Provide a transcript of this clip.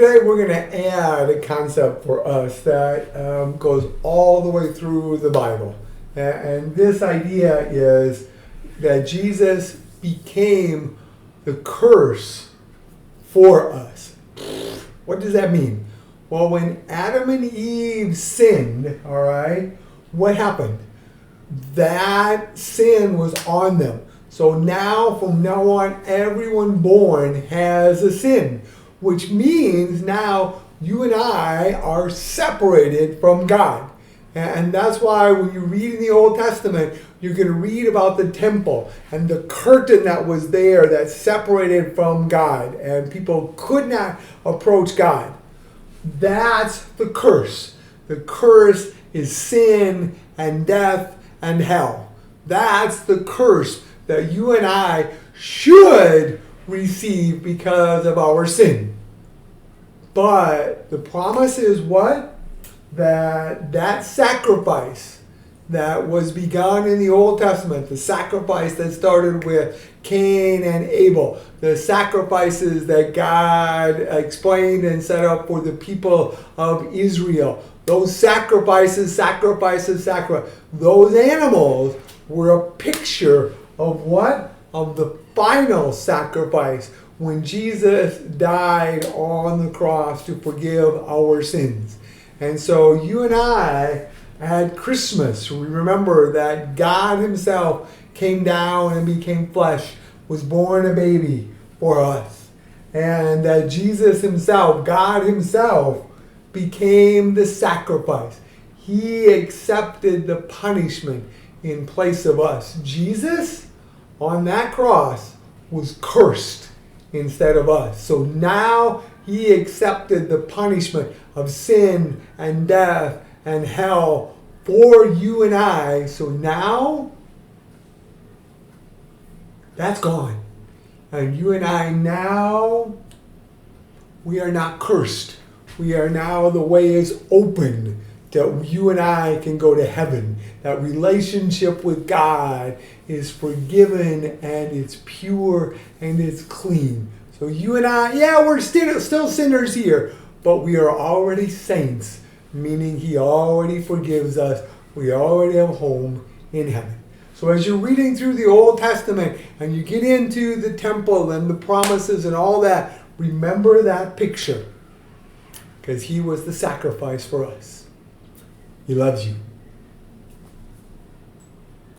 Today we're going to add a concept for us that goes all the way through the Bible. And this idea is that Jesus became the curse for us. What does that mean? Well, when Adam and Eve sinned, all right, what happened? That sin was on them. So now, from now on, everyone born has a sin, which means now you and I are separated from God. And that's why when you read in the Old Testament, you're going to read about the temple and the curtain that was there that separated from God, and people could not approach God. That's the curse. The curse is sin and death and hell. That's the curse that you and I should receive because of our sin. But the promise is what? That sacrifice that was begun in the Old Testament, the sacrifice that started with Cain and Abel, the sacrifices that God explained and set up for the people of Israel, those sacrifices, those animals were a picture of what? Of the final sacrifice when Jesus died on the cross to forgive our sins. And so you and I at Christmas, we remember that God himself came down and became flesh, was born a baby for us. And that Jesus himself, God himself, became the sacrifice. He accepted the punishment in place of us. Jesus, on that cross, was cursed instead of us. So now he accepted the punishment of sin and death and hell for you and I. So now, that's gone. And you and I now, we are not cursed. We are now, the way is open that you and I can go to heaven. That relationship with God is forgiven and it's pure and it's clean. So you and I, we're still sinners here, but we are already saints, meaning he already forgives us. We already have a home in heaven. So as you're reading through the Old Testament and you get into the temple and the promises and all that, remember that picture, because he was the sacrifice for us. He loves you.